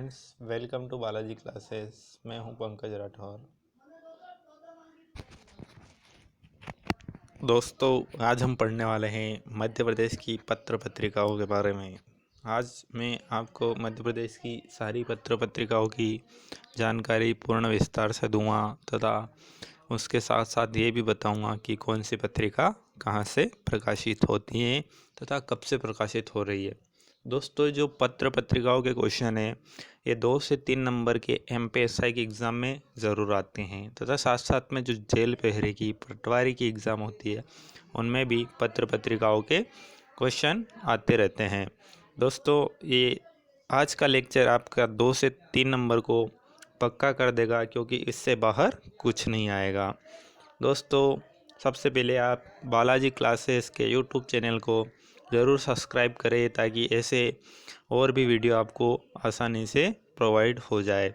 Friends, welcome to Balaji classes. मैं हूं पंकज राठौर। दोस्तों, आज हम पढ़ने वाले हैं मध्य प्रदेश की पत्र पत्रिकाओं के बारे में। आज मैं आपको मध्य प्रदेश की सारी पत्र पत्रिकाओं की जानकारी पूर्ण विस्तार से दूंगा तथा उसके साथ साथ ये भी बताऊंगा कि कौन सी पत्रिका कहाँ से प्रकाशित होती है तथा कब से प्रकाशित हो रही है। दोस्तों, जो पत्र पत्रिकाओं के क्वेश्चन है ये 2 से 3 नंबर के MPSI के एग्ज़ाम में ज़रूर आते हैं तथा साथ साथ में जो जेल पहरे की पटवारी की एग्ज़ाम होती है उनमें भी पत्र पत्रिकाओं के क्वेश्चन आते रहते हैं। दोस्तों, ये आज का लेक्चर आपका 2 से 3 नंबर को पक्का कर देगा, क्योंकि इससे बाहर कुछ नहीं आएगा। दोस्तों, सबसे पहले आप बालाजी क्लासेस के YouTube चैनल को ज़रूर सब्सक्राइब करें ताकि ऐसे और भी वीडियो आपको आसानी से प्रोवाइड हो जाए।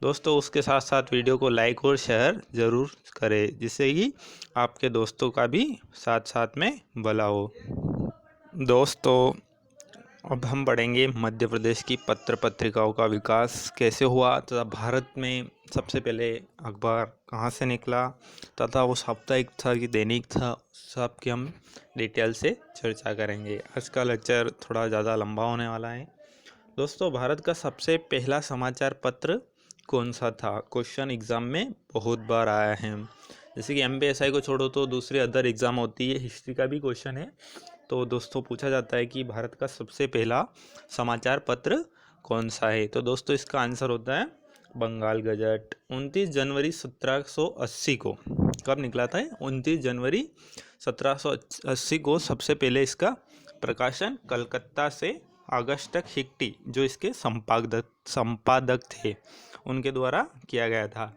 दोस्तों, उसके साथ साथ वीडियो को लाइक और शेयर ज़रूर करें, जिससे कि आपके दोस्तों का भी साथ साथ में भला हो। दोस्तों, अब हम पढ़ेंगे मध्य प्रदेश की पत्र पत्रिकाओं का विकास कैसे हुआ तथा भारत में सबसे पहले अखबार कहाँ से निकला तथा वो साप्ताहिक था कि दैनिक था, सब की हम डिटेल से चर्चा करेंगे। आज का लेक्चर थोड़ा ज़्यादा लंबा होने वाला है। दोस्तों, भारत का सबसे पहला समाचार पत्र कौन सा था? क्वेश्चन एग्ज़ाम में बहुत बार आया है। जैसे कि MPSI को छोड़ो तो दूसरे अदर एग्ज़ाम होती है, हिस्ट्री का भी क्वेश्चन है। तो दोस्तों, पूछा जाता है कि भारत का सबसे पहला समाचार पत्र कौन सा है? तो दोस्तों, इसका आंसर होता है बंगाल गजट। 29 जनवरी 1780 को कब निकला था? 29 जनवरी 1780 को सबसे पहले इसका प्रकाशन कलकत्ता से ऑगस्टस हिक्टी, जो इसके संपादक थे, उनके द्वारा किया गया था।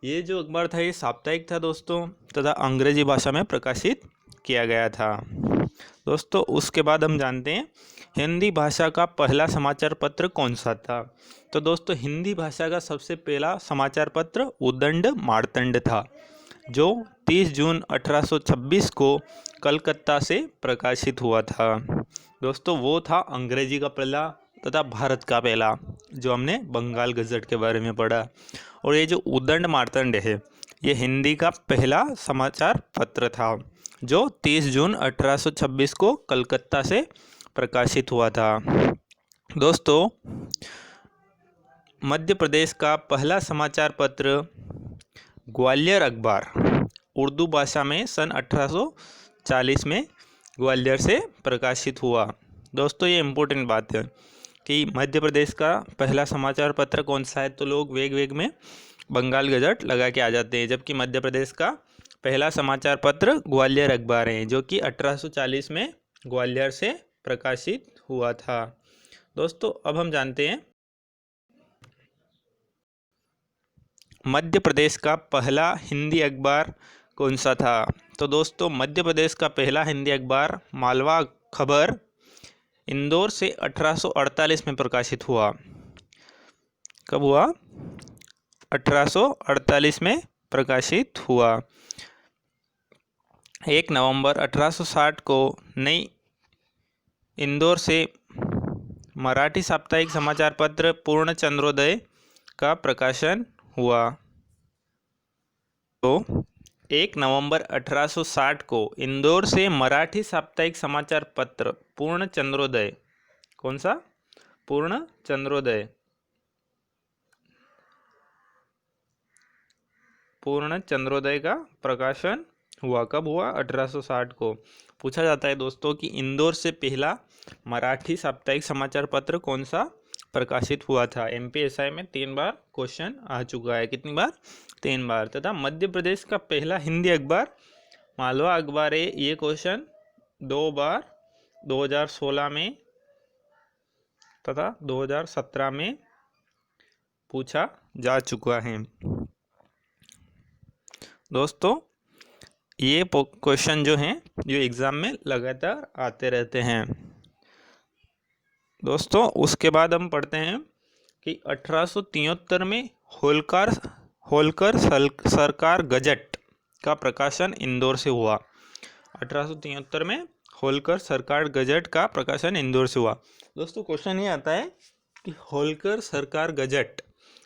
ये जो अखबार था ये साप्ताहिक था दोस्तों, तथा अंग्रेजी भाषा में प्रकाशित किया गया था। दोस्तों, उसके बाद हम जानते हैं हिंदी भाषा का पहला समाचार पत्र कौन सा था। तो दोस्तों, हिंदी भाषा का सबसे पहला समाचार पत्र उदंड मार्तंड था, जो 30 जून 1826 को कलकत्ता से प्रकाशित हुआ था। दोस्तों, वो था अंग्रेजी का पहला तथा भारत का पहला, जो हमने बंगाल गजट के बारे में पढ़ा। और ये जो उदंड मार्तंड है ये हिंदी का पहला समाचार पत्र था, जो 30 जून 1826 को कलकत्ता से प्रकाशित हुआ था। दोस्तों, मध्य प्रदेश का पहला समाचार पत्र ग्वालियर अखबार उर्दू भाषा में सन 1840 में ग्वालियर से प्रकाशित हुआ। दोस्तों, ये इम्पोर्टेंट बात है कि मध्य प्रदेश का पहला समाचार पत्र कौन सा है, तो लोग वेग में बंगाल गजट लगा के आ जाते हैं, जबकि मध्य प्रदेश का पहला समाचार पत्र ग्वालियर अखबार है, जो कि 1840 में ग्वालियर से प्रकाशित हुआ था। दोस्तों, अब हम जानते हैं मध्य प्रदेश का पहला हिंदी अखबार कौन सा था। तो दोस्तों, मध्य प्रदेश का पहला हिंदी अखबार मालवा खबर इंदौर से 1848 में प्रकाशित हुआ। कब हुआ? 1848 में प्रकाशित हुआ। 1 नवंबर 1860 को नई इंदौर से मराठी साप्ताहिक समाचार पत्र पूर्ण चंद्रोदय का प्रकाशन हुआ। तो 1 नवंबर 1860 को इंदौर से मराठी साप्ताहिक समाचार पत्र पूर्ण चंद्रोदय, कौन सा? पूर्ण चंद्रोदय, पूर्ण चंद्रोदय का प्रकाशन हुआ। कब हुआ? 1860 को। पूछा जाता है दोस्तों कि इंदौर से पहला मराठी साप्ताहिक समाचार पत्र कौन सा प्रकाशित हुआ था। MPSI में 3 बार क्वेश्चन आ चुका है। कितनी बार? 3 बार। तथा मध्य प्रदेश का पहला हिंदी अखबार मालवा अखबार है। ये क्वेश्चन 2 बार 2016 में तथा 2017 में पूछा जा चुका है। दोस्तों, ये क्वेश्चन जो हैं जो एग्ज़ाम में लगातार आते रहते हैं। दोस्तों, उसके बाद हम पढ़ते हैं कि 1873 में होलकर सरकार गजट का प्रकाशन इंदौर से हुआ। 1873 में होलकर सरकार गजट का प्रकाशन इंदौर से हुआ। दोस्तों, क्वेश्चन ये आता है कि होलकर सरकार गजट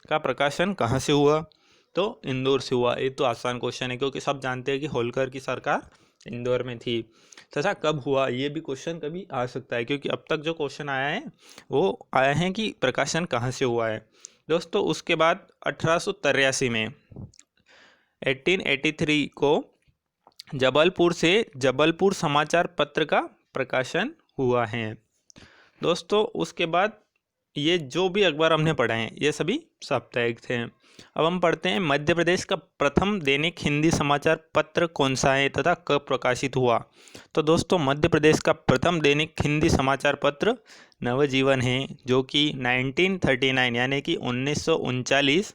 का प्रकाशन कहाँ से हुआ, तो इंदौर से हुआ। ये तो आसान क्वेश्चन है क्योंकि सब जानते हैं कि होलकर की सरकार इंदौर में थी। तथा कब हुआ ये भी क्वेश्चन कभी आ सकता है, क्योंकि अब तक जो क्वेश्चन आया है वो आया है कि प्रकाशन कहाँ से हुआ है। दोस्तों उसके बाद 1883 में 1883 को जबलपुर से जबलपुर समाचार पत्र का प्रकाशन हुआ है। दोस्तों उसके बाद ये जो भी अखबार हमने पढ़े हैं ये सभी साप्ताहिक थे। अब हम पढ़ते हैं मध्य प्रदेश का प्रथम दैनिक हिंदी समाचार पत्र कौन सा है तथा कब प्रकाशित हुआ। तो दोस्तों मध्य प्रदेश का प्रथम दैनिक हिंदी समाचार पत्र नवजीवन है, जो कि 1939 यानी कि 1939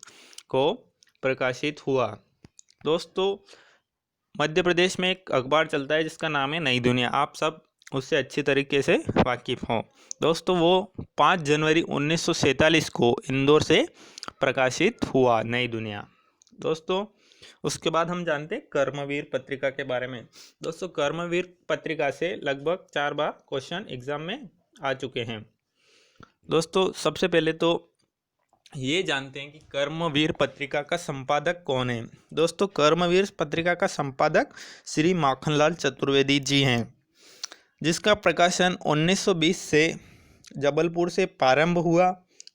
को प्रकाशित हुआ। दोस्तों मध्य प्रदेश में एक अखबार चलता है जिसका नाम है नई दुनिया, आप सब उससे अच्छी तरीके से वाकिफ़ हों। दोस्तों वो 5 जनवरी 1947 को इंदौर से प्रकाशित हुआ नई दुनिया। दोस्तों उसके बाद हम जानते हैं कर्मवीर पत्रिका के बारे में। दोस्तों कर्मवीर पत्रिका से लगभग 4 बार क्वेश्चन एग्जाम में आ चुके हैं। दोस्तों सबसे पहले तो ये जानते हैं कि कर्मवीर पत्रिका का संपादक कौन है। दोस्तों कर्मवीर पत्रिका का संपादक श्री माखनलाल चतुर्वेदी जी हैं, जिसका प्रकाशन 1920 से जबलपुर से प्रारंभ हुआ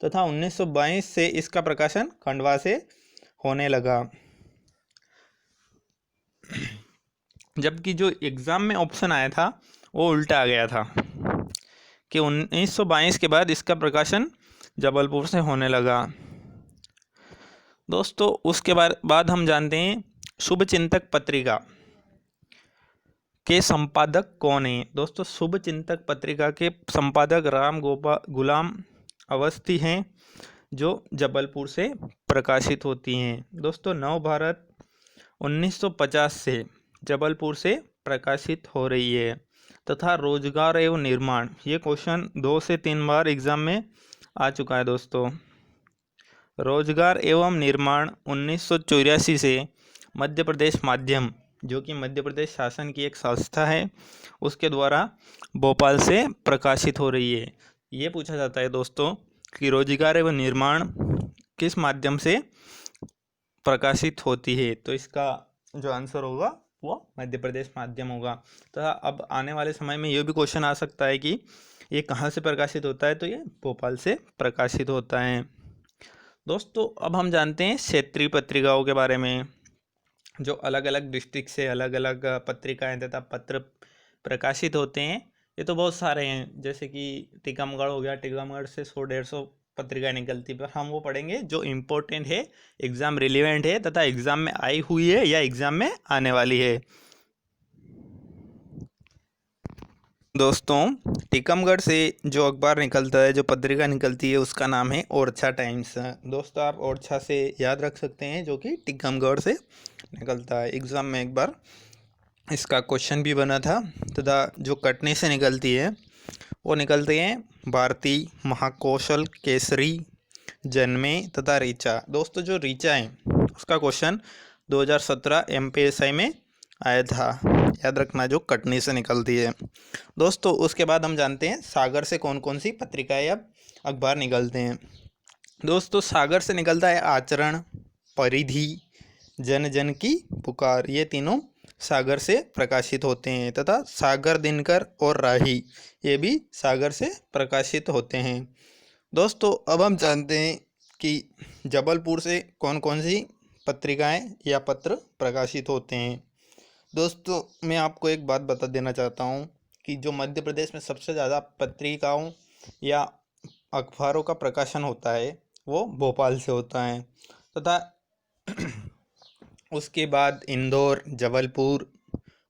तथा 1922 से इसका प्रकाशन खंडवा से होने लगा। जबकि जो एग्ज़ाम में ऑप्शन आया था वो उल्टा आ गया था कि 1922 के बाद इसका प्रकाशन जबलपुर से होने लगा। दोस्तों उसके बाद हम जानते हैं शुभचिंतक पत्रिका के संपादक कौन है। दोस्तों शुभचिंतक पत्रिका के संपादक राम गुलाम अवस्थी हैं, जो जबलपुर से प्रकाशित होती हैं। दोस्तों नवभारत 1950 से जबलपुर से प्रकाशित हो रही है। तथा रोजगार एवं निर्माण, ये क्वेश्चन 2 से 3 बार एग्जाम में आ चुका है। दोस्तों रोजगार एवं निर्माण 1984 से मध्य प्रदेश माध्यम, जो कि मध्य प्रदेश शासन की एक संस्था है, उसके द्वारा भोपाल से प्रकाशित हो रही है। ये पूछा जाता है दोस्तों कि रोजगार एवं निर्माण किस माध्यम से प्रकाशित होती है, तो इसका जो आंसर होगा वो मध्य प्रदेश माध्यम होगा। तो अब आने वाले समय में ये भी क्वेश्चन आ सकता है कि ये कहाँ से प्रकाशित होता है, तो ये भोपाल से प्रकाशित होता है। दोस्तों अब हम जानते हैं क्षेत्रीय पत्रिकाओं के बारे में, जो अलग अलग डिस्ट्रिक्ट से अलग अलग पत्रिकाएं तथा पत्र प्रकाशित होते हैं। ये तो बहुत सारे हैं, जैसे कि टीकमगढ़ हो गया, टीकमगढ़ से 100-150 पत्रिकाएं निकलती, पर हम वो पढ़ेंगे जो इम्पोर्टेंट है, एग्ज़ाम रिलेवेंट है तथा एग्ज़ाम में आई हुई है या एग्ज़ाम में आने वाली है। दोस्तों टीकमगढ़ से जो अखबार निकलता है, जो पत्रिका निकलती है, उसका नाम है ओरछा टाइम्स। दोस्तों आप ओरछा से याद रख सकते हैं, जो कि टीकमगढ़ से निकलता है। एग्ज़ाम में एक बार इसका क्वेश्चन भी बना था। तथा जो कटनी से निकलती है वो निकलते हैं भारती, महाकौशल, केसरी, जन्मे तथा रीचा। दोस्तों जो रीचा है उसका क्वेश्चन 2017 MPSI में आया था, याद रखना, जो कटनी से निकलती है। दोस्तों उसके बाद हम जानते हैं सागर से कौन कौन सी पत्रिकाएं अब अखबार निकलते हैं। दोस्तों सागर से निकलता है आचरण, परिधि, जन जन की पुकार, ये तीनों सागर से प्रकाशित होते हैं। तथा सागर दिनकर और राही, ये भी सागर से प्रकाशित होते हैं। दोस्तों अब हम जानते हैं कि जबलपुर से कौन कौन सी पत्रिकाएं या पत्र प्रकाशित होते हैं। दोस्तों मैं आपको एक बात बता देना चाहता हूँ कि जो मध्य प्रदेश में सबसे ज़्यादा पत्रिकाओं या अखबारों का प्रकाशन होता है वो भोपाल से होता है। तथा उसके बाद इंदौर, जबलपुर,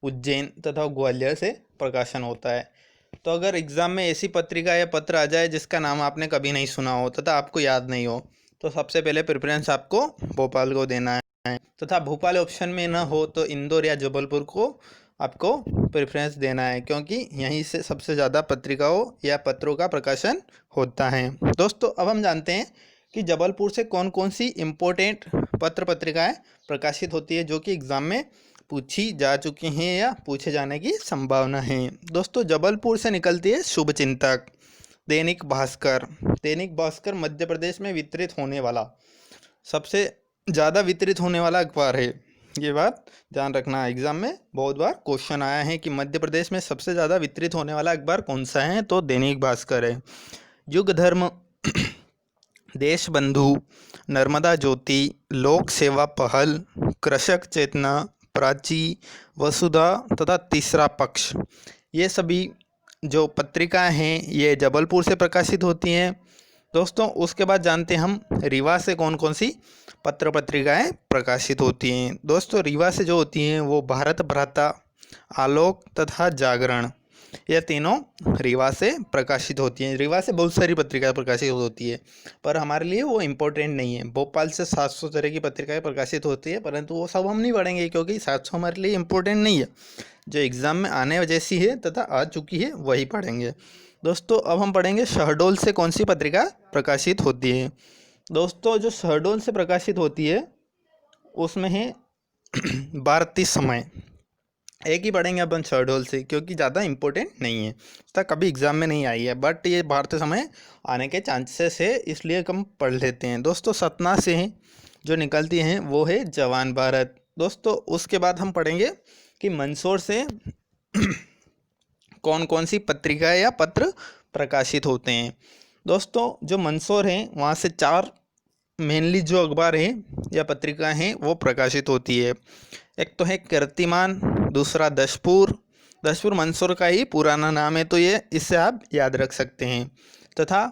उज्जैन तथा ग्वालियर से प्रकाशन होता है। तो अगर एग्ज़ाम में ऐसी पत्रिका या पत्र आ जाए जिसका नाम आपने कभी नहीं सुना हो तथा आपको याद नहीं हो, तो सबसे पहले प्रेफरेंस आपको भोपाल को देना है। तथा भोपाल ऑप्शन में ना हो तो इंदौर या जबलपुर को आपको प्रेफरेंस देना है, क्योंकि यहीं से सबसे ज़्यादा पत्रिकाओं या पत्रों का प्रकाशन होता है। दोस्तों अब हम जानते हैं कि जबलपुर से कौन कौन सी इम्पोर्टेंट पत्र पत्रिकाएं प्रकाशित होती है, जो कि एग्ज़ाम में पूछी जा चुकी हैं या पूछे जाने की संभावना है। दोस्तों जबलपुर से निकलती है शुभचिंतक। दैनिक भास्कर। दैनिक भास्कर मध्य प्रदेश में वितरित होने वाला, सबसे ज़्यादा वितरित होने वाला अखबार है। ये बात ध्यान रखना, एग्जाम में बहुत बार क्वेश्चन आया है कि मध्य प्रदेश में सबसे ज़्यादा वितरित होने वाला अखबार कौन सा है, तो दैनिक भास्कर है। युग धर्म, देशबंधु, नर्मदा ज्योति, लोक सेवा पहल, कृषक चेतना, प्राची, वसुधा तथा तीसरा पक्ष, ये सभी जो पत्रिकाएं हैं ये जबलपुर से प्रकाशित होती हैं। दोस्तों उसके बाद जानते हैं हम रीवा से कौन कौन सी पत्र पत्रिकाएं प्रकाशित होती हैं। दोस्तों रीवा से जो होती हैं वो भारत भ्राता, आलोक तथा जागरण, यह तीनों रीवा से प्रकाशित होती हैं। रीवा से बहुत सारी पत्रिकाएं प्रकाशित होती है, पर हमारे लिए वो इम्पोर्टेंट नहीं है। भोपाल से 700 तरह की पत्रिकाएं प्रकाशित होती है, परंतु वो सब हम नहीं पढ़ेंगे क्योंकि 700 हमारे लिए इम्पोर्टेंट नहीं है। जो एग्ज़ाम में आने जैसी है तथा आ चुकी है वही पढ़ेंगे। दोस्तों अब हम पढ़ेंगे शहडोल से कौन सी पत्रिका प्रकाशित होती है। दोस्तों जो शहडोल से प्रकाशित होती है उसमें है भारतीय समय। एक ही पढ़ेंगे अपन शहडोल से क्योंकि ज़्यादा इम्पोर्टेंट नहीं है, तक कभी एग्जाम में नहीं आई है, बट ये भारतीय समय आने के चांसेस है, इसलिए हम पढ़ लेते हैं। दोस्तों सतना से जो निकलती हैं वो है जवान भारत। दोस्तों उसके बाद हम पढ़ेंगे कि मंदसौर से कौन कौन सी पत्रिकाएं या पत्र प्रकाशित होते हैं। दोस्तों जो मंदसौर है वहाँ से 4 मेनली जो अखबार हैं या पत्रिकाएं हैं वो प्रकाशित होती है। एक तो है कीर्तिमान, दूसरा दशपुर, दशपुर मंदसौर का ही पुराना नाम है, तो ये इससे आप याद रख सकते हैं, तथा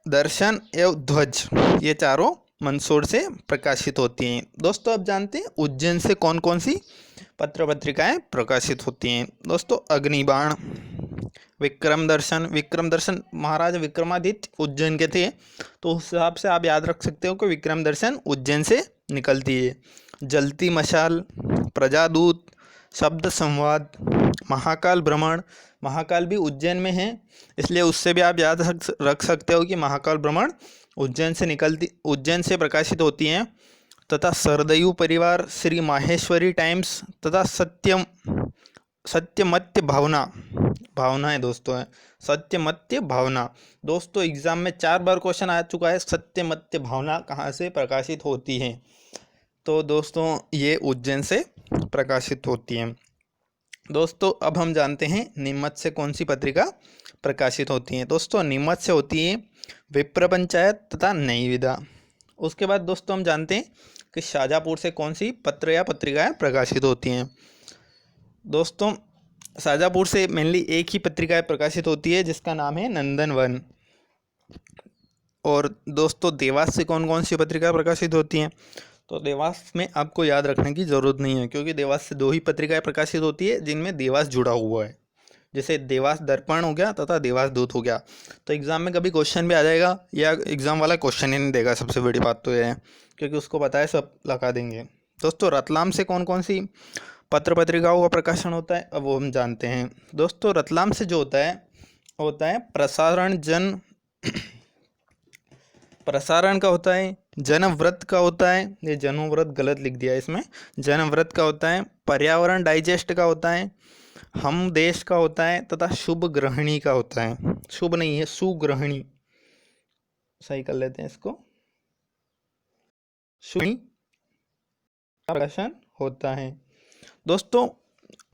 दर्शन एवं ध्वज, ये चारों मंदसौर से प्रकाशित होती हैं। दोस्तों अब जानते हैं उज्जैन से कौन कौन सी पत्र पत्रिकाएं प्रकाशित होती हैं। दोस्तों अग्निबाण, विक्रम दर्शन, विक्रम दर्शन महाराज विक्रमादित्य उज्जैन के थे, तो उस हिसाब से आप याद रख सकते हो कि विक्रम दर्शन उज्जैन से निकलती है। जलती मशाल, प्रजादूत, शब्द संवाद, महाकाल भ्रमण, महाकाल भी उज्जैन में है इसलिए उससे भी आप याद रख सकते हो कि महाकाल भ्रमण उज्जैन से प्रकाशित होती हैं, तथा सरदयू परिवार, श्री माहेश्वरी टाइम्स तथा सत्यमत्य भावना, भावना है दोस्तों है सत्यमत्य भावना। दोस्तों एग्जाम में 4 बार क्वेश्चन आ चुका है, सत्यमत्य भावना कहाँ से प्रकाशित होती है, तो दोस्तों ये उज्जैन से प्रकाशित होती हैं। दोस्तों अब हम जानते हैं नीमच से कौन सी पत्रिका प्रकाशित होती हैं। दोस्तों नीमच से होती है विप्र पंचायत तथा नई विदा। उसके बाद दोस्तों हम जानते हैं कि शाजापुर से कौन सी पत्र या पत्रिकाएं प्रकाशित होती हैं। दोस्तों शाजापुर से मेनली एक ही पत्रिका प्रकाशित होती है जिसका नाम है नंदनवन। और दोस्तों देवास से कौन कौन सी पत्रिका प्रकाशित होती हैं, तो देवास में आपको याद रखने की ज़रूरत नहीं है क्योंकि देवास से 2 ही पत्रिकाएं प्रकाशित होती है जिनमें देवास जुड़ा हुआ है, जैसे देवास दर्पण हो गया तथा देवास दूत हो गया। तो एग्ज़ाम में कभी क्वेश्चन भी आ जाएगा या एग्ज़ाम वाला क्वेश्चन ही नहीं देगा, सबसे बड़ी बात तो यह है क्योंकि उसको पता है सब लगा देंगे। दोस्तों रतलाम से कौन कौन सी पत्र पत्रिकाओं का प्रकाशन होता है अब वो हम जानते हैं। दोस्तों रतलाम से जो होता है प्रसारण का होता है, जनव्रत का होता है, ये जनव्रत गलत लिख दिया है इसमें, जनव्रत का होता है, पर्यावरण डाइजेस्ट का होता है, हम देश का होता है तथा शुभ ग्रहणी का होता है। शुभ नहीं है सुग्रहणी, सही कर लेते हैं इसको, शुभ प्रकाशन होता है। दोस्तों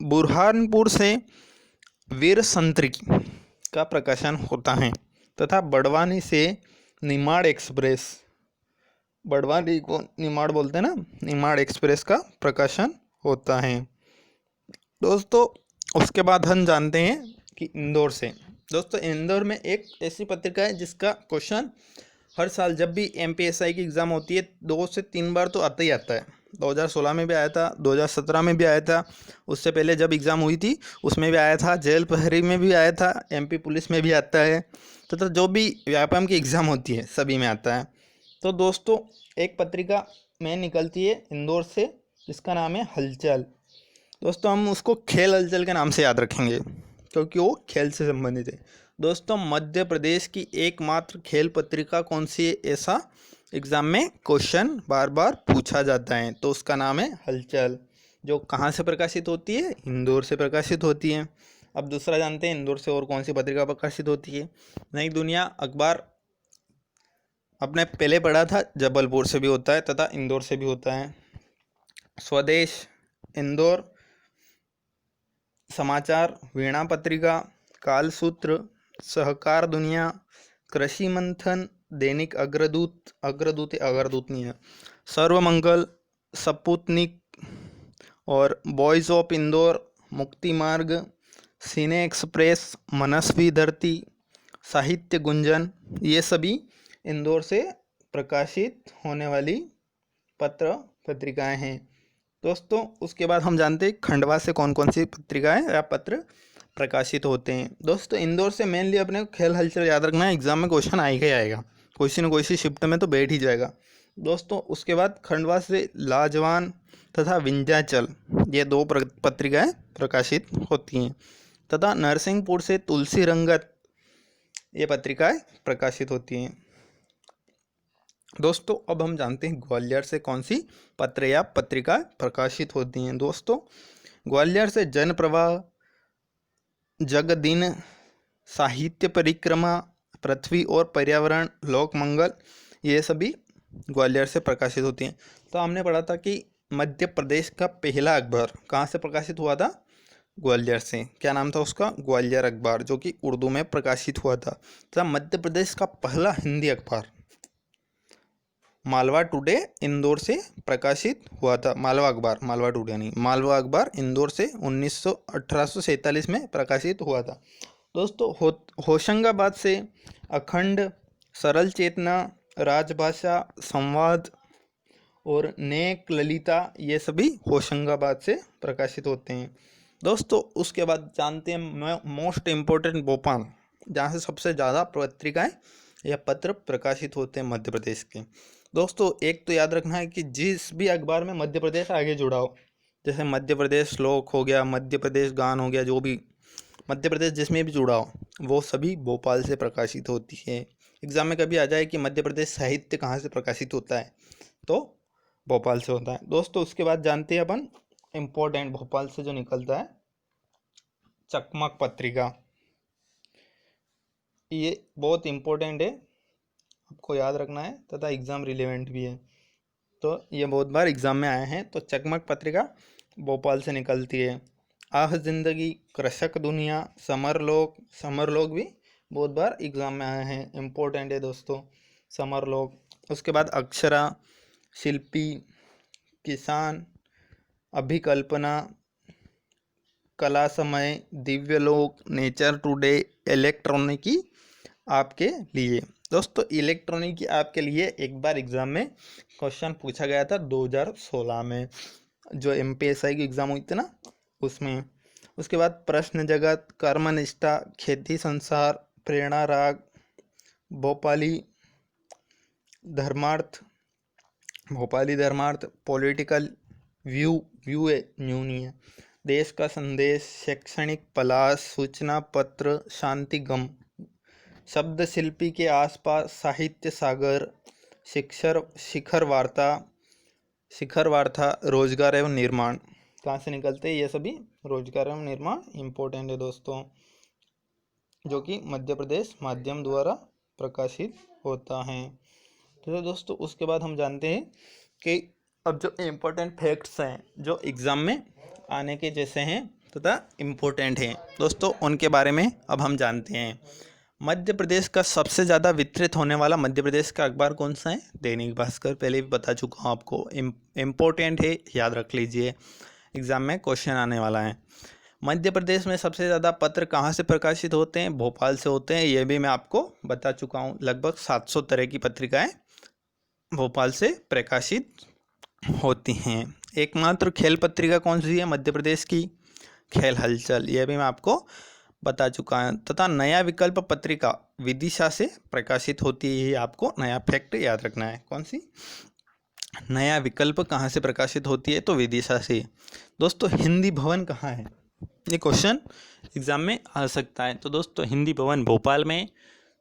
बुरहानपुर से वीर संतरी का प्रकाशन होता है तथा बड़वानी से निमाड़ एक्सप्रेस, बड़वानी को निमाड़ बोलते हैं ना, निमाड़ एक्सप्रेस का प्रकाशन होता है। दोस्तों उसके बाद हम जानते हैं कि इंदौर से, दोस्तों इंदौर में एक ऐसी पत्रिका है जिसका क्वेश्चन हर साल जब भी MPSI की एग्ज़ाम होती है 2 से 3 बार तो आता ही आता है। 2016 में भी आया था, 2017 में भी आया था, उससे पहले जब एग्ज़ाम हुई थी उसमें भी आया था, जेल प्रहरी में भी आया था, MP पुलिस में भी आता है, तथा जो भी व्यापम की एग्ज़ाम होती है सभी में आता है। तो दोस्तों एक पत्रिका में निकलती है इंदौर से जिसका नाम है हलचल। दोस्तों हम उसको खेल हलचल के नाम से याद रखेंगे क्योंकि वो खेल से संबंधित है। दोस्तों मध्य प्रदेश की एकमात्र खेल पत्रिका कौन सी है, ऐसा एग्ज़ाम में क्वेश्चन बार बार पूछा जाता है, तो उसका नाम है हलचल, जो कहाँ से प्रकाशित होती है, इंदौर से प्रकाशित होती है। अब दूसरा जानते हैं इंदौर से और कौन सी पत्रिका प्रकाशित होती है। नई दुनिया अखबार आपने पहले पढ़ा था, जबलपुर से भी होता है तथा इंदौर से भी होता है। स्वदेश, इंदौर समाचार, वीणा पत्रिका, कालसूत्र, सहकार दुनिया, कृषि मंथन, दैनिक अग्रदूत, अग्रदूत नहीं है, सर्वमंगल, सपुतनिक और वॉइस ऑफ इंदौर, मुक्ति मार्ग, सिने एक्सप्रेस, मनस्वी धरती, साहित्य गुंजन, ये सभी इंदौर से प्रकाशित होने वाली पत्र पत्रिकाएं हैं। दोस्तों उसके बाद हम जानते हैं खंडवा से कौन कौन सी पत्रिकाएं या पत्र प्रकाशित होते हैं। दोस्तों इंदौर से मेनली अपने खेल हलचल याद रखना है, एग्जाम में क्वेश्चन आएगा ही आएगा, कोई न कोई सी शिफ्ट में तो बैठ ही जाएगा। दोस्तों उसके बाद खंडवा से लाजवान तथा विंध्याचल, ये दो पत्रिकाएं प्रकाशित होती हैं, तथा नरसिंहपुर से तुलसी रंगत, ये पत्रिकाएं प्रकाशित होती हैं। दोस्तों अब हम जानते हैं ग्वालियर से कौन सी पत्र या पत्रिका प्रकाशित होती हैं। दोस्तों ग्वालियर से जन प्रवाह, जगदिन, साहित्य परिक्रमा, पृथ्वी और पर्यावरण, लोक मंगल, ये सभी ग्वालियर से प्रकाशित होती हैं। तो हमने पढ़ा था कि मध्य प्रदेश का पहला अखबार कहाँ से प्रकाशित हुआ था, ग्वालियर से। क्या नाम था उसका, ग्वालियर अखबार, जो कि उर्दू में प्रकाशित हुआ था। तथा मध्य प्रदेश का पहला हिंदी अखबार मालवा टुडे इंदौर से प्रकाशित हुआ था। मालवा अखबार, मालवा टुडे नहीं, मालवा अखबार इंदौर से 1847 में प्रकाशित हुआ था। दोस्तों होशंगाबाद से अखंड, सरल चेतना, राजभाषा, संवाद और नेक ललिता, ये सभी होशंगाबाद से प्रकाशित होते हैं। दोस्तों उसके बाद जानते हैं मोस्ट इम्पोर्टेंट भोपाल, जहाँ से सबसे ज़्यादा पत्रिकाएं या पत्र प्रकाशित होते हैं मध्य प्रदेश के। दोस्तों एक तो याद रखना है कि जिस भी अखबार में मध्य प्रदेश आगे जुड़ा हो, जैसे मध्य प्रदेश श्लोक हो गया, मध्य प्रदेश गान हो गया, जो भी मध्य प्रदेश जिसमें भी जुड़ा हो, वो सभी भोपाल से प्रकाशित होती है। एग्जाम में कभी आ जाए कि मध्य प्रदेश साहित्य कहाँ से प्रकाशित होता है, तो भोपाल से होता है। दोस्तों उसके बाद जानते हैं अपन इम्पोर्टेंट भोपाल से जो निकलता है चकमक पत्रिका, ये बहुत इम्पोर्टेंट है, आपको याद रखना है तथा एग्ज़ाम रिलेवेंट भी है, तो ये बहुत बार एग्ज़ाम में आए हैं। तो चकमक पत्रिका भोपाल से निकलती है। आह जिंदगी, कृषक दुनिया, समरलोक भी बहुत बार एग्ज़ाम में आए हैं, इम्पोर्टेंट है दोस्तों समरलोक। उसके बाद अक्षरा, शिल्पी, किसान, अभिकल्पना, कला समय, दिव्यलोक, नेचर टुडे, इलेक्ट्रॉनिकी आपके लिए। दोस्तों इलेक्ट्रॉनिकी आपके लिए एक बार एग्ज़ाम में क्वेश्चन पूछा गया था 2016 में, जो MPSI की एग्ज़ाम हुई थी ना, उसमें। उसके बाद प्रश्न जगत, कर्मनिष्ठा, खेती संसार, प्रेरणा राग, भोपाली धर्मार्थ, पॉलिटिकल व्यू है, न्यू नहीं है, देश का संदेश, शैक्षणिक पलाश, सूचना पत्र, शांतिगम, शब्द शिल्पी के आसपास, साहित्य सागर, शिखर वार्ता, रोजगार एवं निर्माण, कहाँ से निकलते हैं ये सभी, रोजगार एवं निर्माण इम्पोर्टेंट है दोस्तों, जो कि मध्य प्रदेश माध्यम द्वारा प्रकाशित होता है। तो दोस्तों उसके बाद हम जानते हैं कि अब जो इम्पोर्टेंट फैक्ट्स हैं जो एग्ज़ाम में आने के जैसे हैं तथा इम्पोर्टेंट हैं, दोस्तों उनके बारे में अब हम जानते हैं। मध्य प्रदेश का सबसे ज़्यादा वितरित होने वाला मध्य प्रदेश का अखबार कौन सा है, दैनिक भास्कर, पहले भी बता चुका हूँ आपको, इम्पोर्टेंट है, याद रख लीजिए, एग्ज़ाम में क्वेश्चन आने वाला है। मध्य प्रदेश में सबसे ज़्यादा पत्र कहाँ से प्रकाशित होते हैं, भोपाल से होते हैं, ये भी मैं आपको बता चुका हूँ। लगभग 700 तरह की पत्रिकाएं भोपाल से प्रकाशित होती हैं। एकमात्र खेल पत्रिका कौन सी है मध्य प्रदेश की, खेल हलचल, यह भी मैं आपको बता चुका हूँ। तथा नया विकल्प पत्रिका विदिशा से प्रकाशित होती है, आपको नया फैक्ट याद रखना है। कौन सी, नया विकल्प कहाँ से प्रकाशित होती है, तो विदिशा से। दोस्तों हिंदी भवन कहाँ है, ये क्वेश्चन एग्जाम में आ सकता है। तो दोस्तों हिंदी भवन भोपाल में,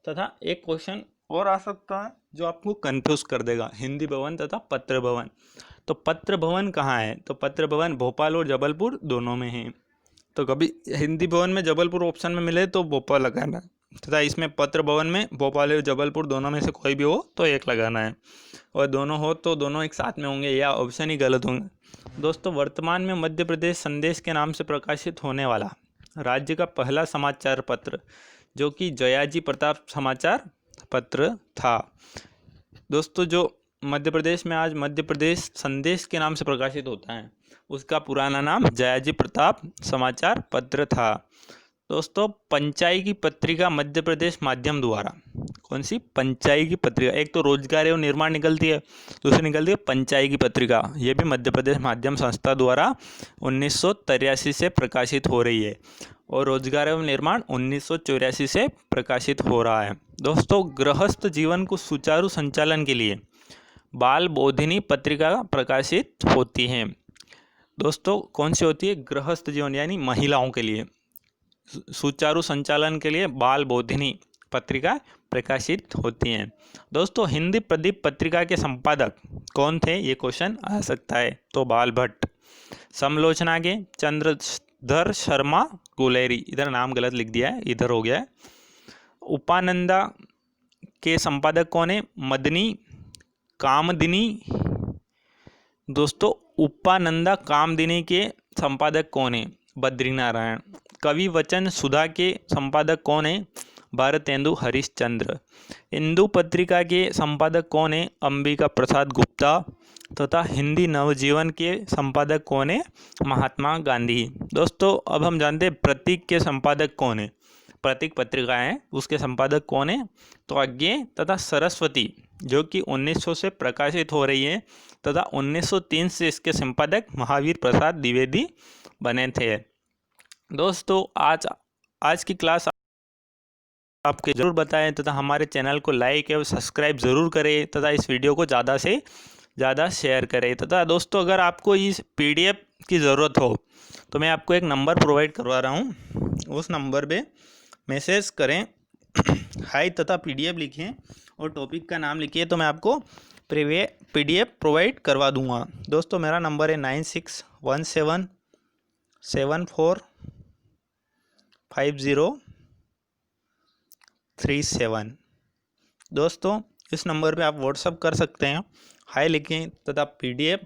तथा एक क्वेश्चन और आ सकता है जो आपको कंफ्यूज कर देगा, हिंदी भवन तथा पत्र भवन। तो पत्र भवन कहाँ है, तो पत्र भवन भोपाल और जबलपुर दोनों में है। तो कभी हिंदी भवन में जबलपुर ऑप्शन में मिले तो भोपाल लगाना, तथा इसमें पत्र भवन में भोपाल या जबलपुर दोनों में से कोई भी हो तो एक लगाना है, और दोनों हो तो दोनों एक साथ में होंगे, या ऑप्शन ही गलत होंगे। दोस्तों, वर्तमान में मध्य प्रदेश संदेश के नाम से प्रकाशित होने वाला राज्य का पहला समाचार पत्र जो कि जयाजी प्रताप समाचार पत्र था। दोस्तों, जो मध्य प्रदेश में आज मध्य प्रदेश संदेश के नाम से प्रकाशित होता है उसका पुराना नाम जयाजी प्रताप समाचार पत्र था। दोस्तों, पंचाई की पत्रिका मध्य प्रदेश माध्यम द्वारा, कौन सी पंचाई की पत्रिका, एक तो रोजगार एवं निर्माण निकलती है, दूसरी निकलती है पंचाई की पत्रिका, ये भी मध्य प्रदेश माध्यम संस्था द्वारा 1983 से प्रकाशित हो रही है, और रोजगार एवं निर्माण 1984 से प्रकाशित हो रहा है। दोस्तों, गृहस्थ जीवन को सुचारू संचालन के लिए बाल बोधिनी पत्रिका प्रकाशित होती है। दोस्तों, कौन सी होती है? गृहस्थ जीवन यानी महिलाओं के लिए सुचारू संचालन के लिए बाल बोधिनी पत्रिका प्रकाशित होती हैं। दोस्तों, हिंदी प्रदीप पत्रिका के संपादक कौन थे? ये क्वेश्चन आ सकता है। तो बाल भट्ट। समलोचना के चंद्रधर शर्मा गुलेरी, इधर नाम गलत लिख दिया है, इधर हो गया है। उपानंदा के संपादक कौन है? मदनी कामदिनी। दोस्तों, उपानंदा कामदिनी के संपादक कौन है? बद्रीनारायण। कवि वचन सुधा के संपादक कौन है? भारतेंदु हरिश्चंद्र। इंदु पत्रिका के संपादक कौन है? अंबिका प्रसाद गुप्ता। तथा हिंदी नवजीवन के संपादक कौन है? महात्मा गांधी। दोस्तों, अब हम जानते हैं प्रतीक के संपादक कौन है। प्रतीक पत्रिका है, उसके संपादक कौन है? तो अज्ञे तथा सरस्वती, जो कि 1900 से प्रकाशित हो रही है, तथा 1903 से इसके संपादक महावीर प्रसाद द्विवेदी बने थे। दोस्तों, आज की क्लास आपके ज़रूर बताएं, तथा हमारे चैनल को लाइक एवं सब्सक्राइब ज़रूर करें, तथा इस वीडियो को ज़्यादा से ज़्यादा शेयर करें। तथा दोस्तों, अगर आपको इस PDF की ज़रूरत हो तो मैं आपको एक नंबर प्रोवाइड करवा रहा हूँ, उस नंबर पे मैसेज करें, हाई तथा PDF लिखें और टॉपिक का नाम लिखिए, तो मैं आपको PDF प्रोवाइड करवा दूँगा। दोस्तों, मेरा नंबर है 9617745037। दोस्तों, इस नंबर पे आप व्हाट्सअप कर सकते हैं, हाय लिखें तथा PDF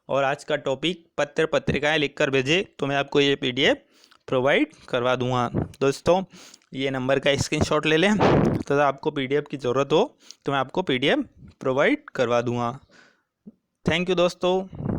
और आज का टॉपिक पत्र पत्रिकाएं लिखकर भेजें, तो मैं आपको ये PDF प्रोवाइड करवा दूंगा। दोस्तों, ये नंबर का स्क्रीनशॉट ले लें, तथा आपको PDF की ज़रूरत हो तो मैं आपको PDF प्रोवाइड करवा दूंगा। थैंक यू दोस्तों।